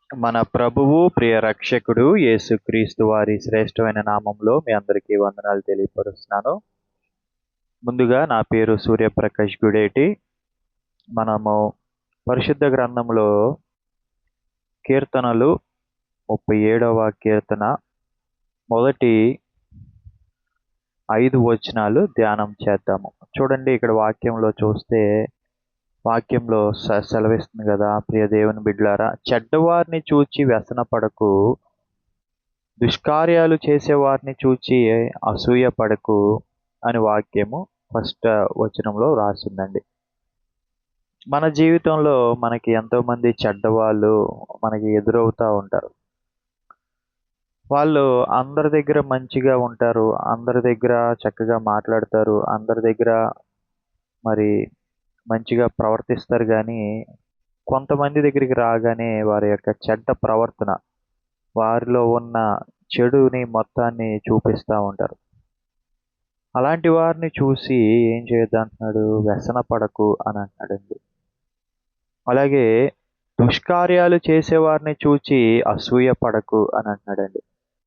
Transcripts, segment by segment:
మన ప్రభువు ప్రియ రక్షకుడు యేసుక్రీస్తు వారి శ్రేష్టమైన నామంలో మీ అందరికీ వందనాలు తెలియపరుస్తున్నాను. ముందుగా నా పేరు సూర్యప్రకాష్ గుడేటి. మనము పరిశుద్ధ గ్రంథంలో కీర్తనలు 37వ కీర్తన మొదటి 5 వచనాలు ధ్యానం చేద్దాము. చూడండి, ఇక్కడ వాక్యంలో చూస్తే వాక్యంలో సెలవిస్తుంది కదా, ప్రియ దేవుని బిడ్డలారా, చెడ్డవారిని చూచి వ్యసనపడకు, దుష్కార్యాలు చేసేవారిని చూచి అసూయపడకు అని వాక్యము ఫస్ట్ వచనంలో రాసిందండి. మన జీవితంలో మనకి ఎంతోమంది చెడ్డవాళ్ళు మనకి ఎదురవుతూ ఉంటారు. వాళ్ళు అందరి దగ్గర మంచిగా ఉంటారు, అందరి దగ్గర చక్కగా మాట్లాడతారు, అందరి దగ్గర మరి మంచిగా ప్రవర్తిస్తారు. కానీ కొంతమంది దగ్గరికి రాగానే వారి యొక్క చెడ్డ ప్రవర్తన, వారిలో ఉన్న చెడుని మొత్తాన్ని చూపిస్తూ ఉంటారు. అలాంటి వారిని చూసి ఏం చేయొద్దంటున్నాడు? వ్యసన పడకు అని అంటున్నాడండి. అలాగే దుష్కార్యాలు చేసేవారిని చూచి అసూయ పడకు అని అంటున్నాడండి.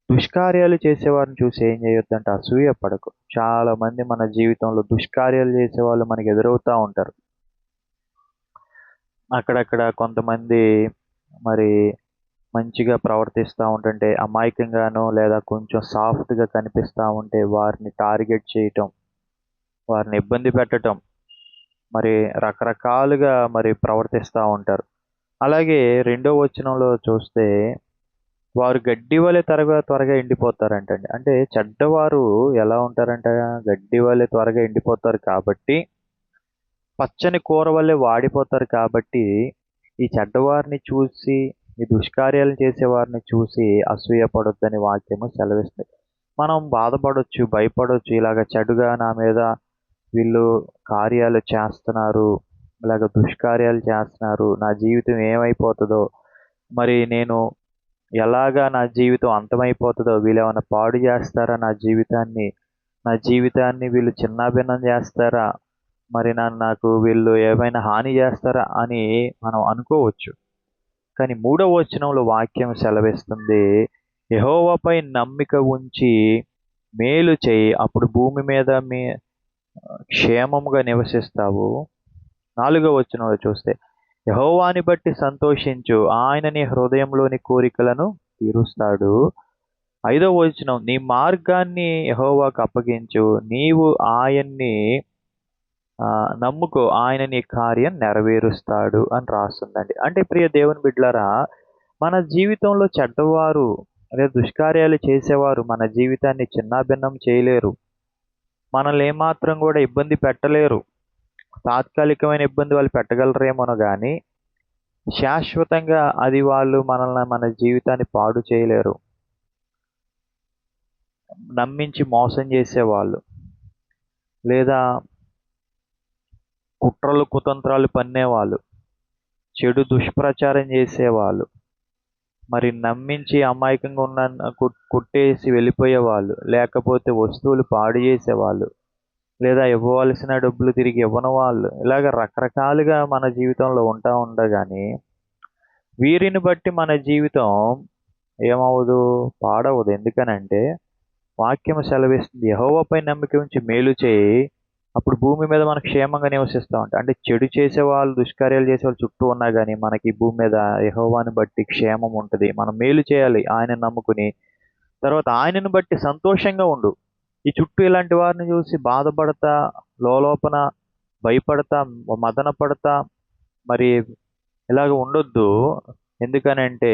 దుష్కార్యాలు చేసేవారిని చూసి ఏం చేయొద్దంటే అసూయ పడకు. చాలా మంది మన జీవితంలో దుష్కార్యాలు చేసే వాళ్ళు మనకి ఎదురవుతూ ఉంటారు. అక్కడక్కడ కొంతమంది మరి మంచిగా ప్రవర్తిస్తూ ఉంటుంటే అమాయకంగానో లేదా కొంచెం సాఫ్ట్గా కనిపిస్తూ ఉంటే వారిని టార్గెట్ చేయటం, వారిని ఇబ్బంది పెట్టడం, మరి రకరకాలుగా మరి ప్రవర్తిస్తూ ఉంటారు. అలాగే 2వ వచనంలో చూస్తే వారు గడ్డి వలె త్వరగా ఎండిపోతారంటండి. అంటే చెడ్డవారు ఎలా ఉంటారంట? గడ్డి వలె త్వరగా ఎండిపోతారు కాబట్టి, పచ్చని కూర వలె వాడిపోతారు కాబట్టి, ఈ చెడ్డవారిని చూసి, ఈ దుష్కార్యాలు చేసేవారిని చూసి అసూయ పడొద్దని వాక్యము సెలవిస్తుంది. మనం బాధపడొచ్చు, భయపడొచ్చు, ఇలాగ చెడుగా నా మీద వీళ్ళు కార్యాలు చేస్తున్నారు, ఇలాగ దుష్కార్యాలు చేస్తున్నారు, నా జీవితం ఏమైపోతుందో, మరి నేను ఎలాగా నా జీవితం అంతమైపోతుందో, వీళ్ళు ఏమైనా పాడు చేస్తారా నా జీవితాన్ని వీళ్ళు చిన్నాభిన్నం చేస్తారా, మరి నాకు వీళ్ళు ఏమైనా హాని చేస్తారా అని మనం అనుకోవచ్చు. కానీ 3వ వచనంలో వాక్యం సెలవిస్తుంది, యెహోవాపై నమ్మిక ఉంచి మేలు చేయి, అప్పుడు భూమి మీద క్షేమముగా నివసిస్తావు. 4వ వచనంలో చూస్తే, యెహోవాని బట్టి సంతోషించు, ఆయన నీ హృదయంలోని కోరికలను తీరుస్తాడు. 5వ వచనం, నీ మార్గాన్ని యెహోవాకు అప్పగించు, నీవు ఆయన్ని నమ్ముకో, ఆయన నీ కార్యం నెరవేరుస్తాడు అని రాస్తుందండి. అంటే ప్రియ దేవుని బిడ్డలారా, మన జీవితంలో చెడ్డవారు లేదా దుష్కార్యాలు చేసేవారు మన జీవితాన్ని చిన్నాభిన్నం చేయలేరు, మనల్ని ఏమాత్రం కూడా ఇబ్బంది పెట్టలేరు. తాత్కాలికమైన ఇబ్బంది వాళ్ళు పెట్టగలరేమోనో కానీ శాశ్వతంగా అది వాళ్ళు మన జీవితాన్ని పాడు చేయలేరు. నమ్మించి మోసం చేసేవాళ్ళు, లేదా కుట్రలు కుతంత్రాలు పన్నేవాళ్ళు, చెడు దుష్ప్రచారం చేసేవాళ్ళు, మరి నమ్మించి అమాయకంగా ఉన్న కుట్టేసి వెళ్ళిపోయేవాళ్ళు, లేకపోతే వస్తువులు పాడు చేసేవాళ్ళు, లేదా ఇవ్వవలసిన డబ్బులు తిరిగి ఇవ్వని వాళ్ళు, ఇలాగ రకరకాలుగా మన జీవితంలో ఉండగాని వీరిని బట్టి మన జీవితం ఏమవదు? పాడవదు. ఎందుకనంటే వాక్యం సెలవిస్తుంది, యెహోవాపై నమ్మిక ఉంచి మేలు చేయి, అప్పుడు భూమి మీద మనకు క్షేమంగా నివసిస్తూ ఉంటాం. అంటే చెడు చేసేవాళ్ళు, దుష్కార్యాలు చేసేవాళ్ళు చుట్టూ ఉన్నా కానీ మనకి భూమి మీద యెహోవాని బట్టి క్షేమం ఉంటుంది. మనం మేలు చేయాలి ఆయన నమ్ముకుని. తర్వాత ఆయనను బట్టి సంతోషంగా ఉండు. ఈ చుట్టూ ఇలాంటి వారిని చూసి బాధపడతా, లోపల భయపడతా, మదన పడతా మరి ఇలాగ ఉండొద్దు. ఎందుకనంటే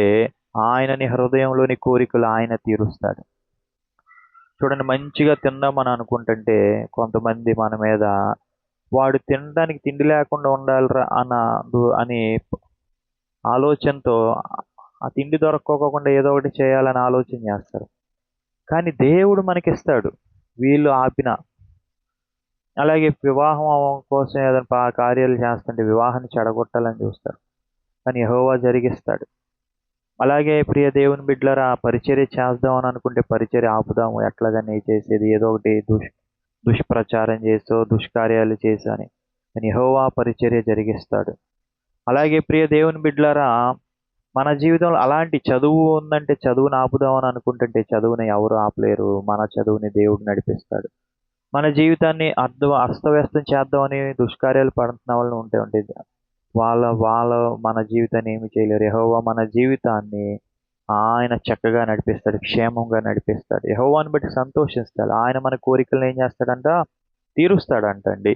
ఆయనని హృదయంలోని కోరికలు ఆయన తీరుస్తాడు. చూడండి, మంచిగా తిందామని అనుకుంటుంటే కొంతమంది మన మీద వాడు తినడానికి తిండి లేకుండా ఉండాలిరా అని ఆలోచనతో ఆ తిండి దొరక్కోకుండా ఏదో ఒకటి చేయాలని ఆలోచన చేస్తారు. కానీ దేవుడు మనకిస్తాడు వీళ్ళు ఆపిన. అలాగే వివాహం కోసం ఏదైనా కార్యాలు చేస్తుంటే వివాహాన్ని చెడగొట్టాలని చూస్తారు, కానీ యెహోవా జరిగిస్తాడు. అలాగే ప్రియ దేవుని బిడ్డలారా, పరిచర్య చేద్దామని అనుకుంటే పరిచర్య ఆపుదాము, ఎట్లాగని చేసేది ఏదో ఒకటి దుష్ప్రచారం చేసో దుష్కార్యాలు చేసో అని యెహోవా పరిచర్య జరిగిస్తాడు. అలాగే ప్రియ దేవుని బిడ్డలారా, మన జీవితంలో అలాంటి చదువు ఉందంటే చదువుని ఆపుదామని అనుకుంటుంటే చదువుని ఎవరు ఆపలేరు. మన చదువుని దేవుడు నడిపిస్తాడు. మన జీవితాన్ని అస్తవ్యస్తం చేద్దామని దుష్కార్యాలు పడుతున్న వాళ్ళు ఉంటే వాళ్ళ మన జీవితాన్ని ఏమి చేయలేరు. యెహోవా మన జీవితాన్ని ఆయన చక్కగా నడిపిస్తాడు. క్షేమంగా నడిపిస్తాడు. యెహోవాను బట్టి సంతోషిస్తాడు. ఆయన మన కోరికలను ఏం చేస్తాడంట? తీరుస్తాడంటండి.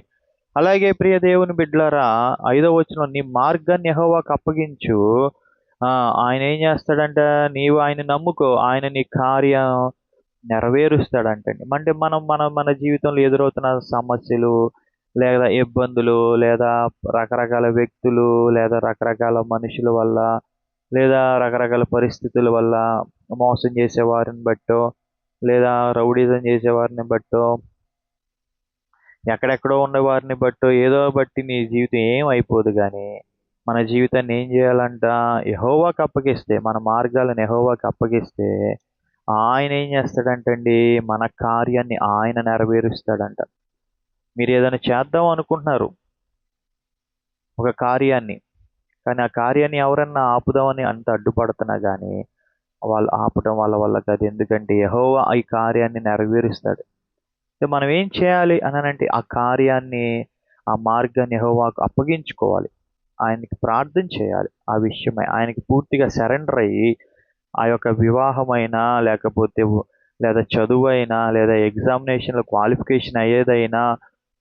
అలాగే ప్రియ దేవుని బిడ్డలారా, 5వ వచనం, నీ మార్గాన్ని యెహోవాకు అప్పగించు. ఆయన ఏం చేస్తాడంట? నీవు ఆయన నమ్ముకో. ఆయన నీ కార్యం నెరవేరుస్తాడంటండి. అంటే మనం మన మన జీవితంలో ఎదురవుతున్న సమస్యలు, లేదా ఇబ్బందులు, లేదా రకరకాల వ్యక్తులు, లేదా రకరకాల మనుషుల వల్ల, లేదా రకరకాల పరిస్థితుల వల్ల, మోసం చేసే వారిని బట్టో, లేదా రౌడీజం చేసే వారిని బట్టో, ఎక్కడెక్కడో ఉన్న వారిని బట్టో, ఏదో బట్టి నీ జీవితం ఏం అయిపోదు గానీ, మన జీవితాన్ని ఏం చేయాలంట? యెహోవాకు అప్పగిస్తే, మన మార్గాలను యెహోవాకు అప్పగిస్తే, ఆయన ఏం చేస్తాడంటండి? మన కార్యాన్ని ఆయన నెరవేరుస్తాడంట. మీరు ఏదైనా చేద్దాం అనుకుంటున్నారు, ఒక కార్యాన్ని. కానీ ఆ కార్యాన్ని ఎవరన్నా ఆపుదామని అంత అడ్డుపడుతున్నా గానీ, వాళ్ళు ఆపటం వాళ్ళ వల్ల కాదు. ఎందుకంటే యెహోవా ఈ కార్యాన్ని నెరవేరుస్తాడు. సో మనం ఏం చేయాలి అనంటే ఆ కార్యాన్ని, ఆ మార్గాన్ని యెహోవాకు అప్పగించుకోవాలి. ఆయనకి ప్రార్థన చేయాలి ఆ విషయమై. ఆయనకి పూర్తిగా సరెండర్ అయ్యి, ఆ యొక్క వివాహమైనా, లేకపోతే లేదా చదువైనా, లేదా ఎగ్జామినేషన్‌లో క్వాలిఫికేషన్ అయ్యేదైనా,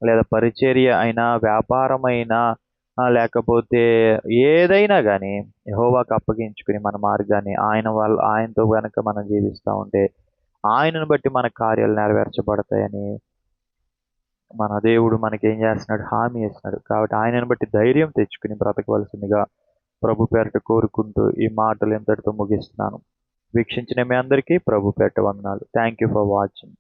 లేదా పరిచర్య అయినా, వ్యాపారమైనా, లేకపోతే ఏదైనా గానీ యెహోవాకు అప్పగించుకుని మన మార్గాన్ని ఆయనతో గనక మనం జీవిస్తా ఉంటే, ఆయనను బట్టి మన కార్యాలు నెరవేర్చబడతాయని మన దేవుడు మనకేం చేస్తున్నాడు? హామీ ఇస్తున్నాడు. కాబట్టి ఆయనను బట్టి ధైర్యం తెచ్చుకుని బ్రతకవలసిందిగా ప్రభు పేరట కోరుకుంటూ ఈ మాటలు ఇంతటితో ముగిస్తున్నాను. వీక్షించిన మీ అందరికీ ప్రభు పేరట వందనాలు. Thank you for watching.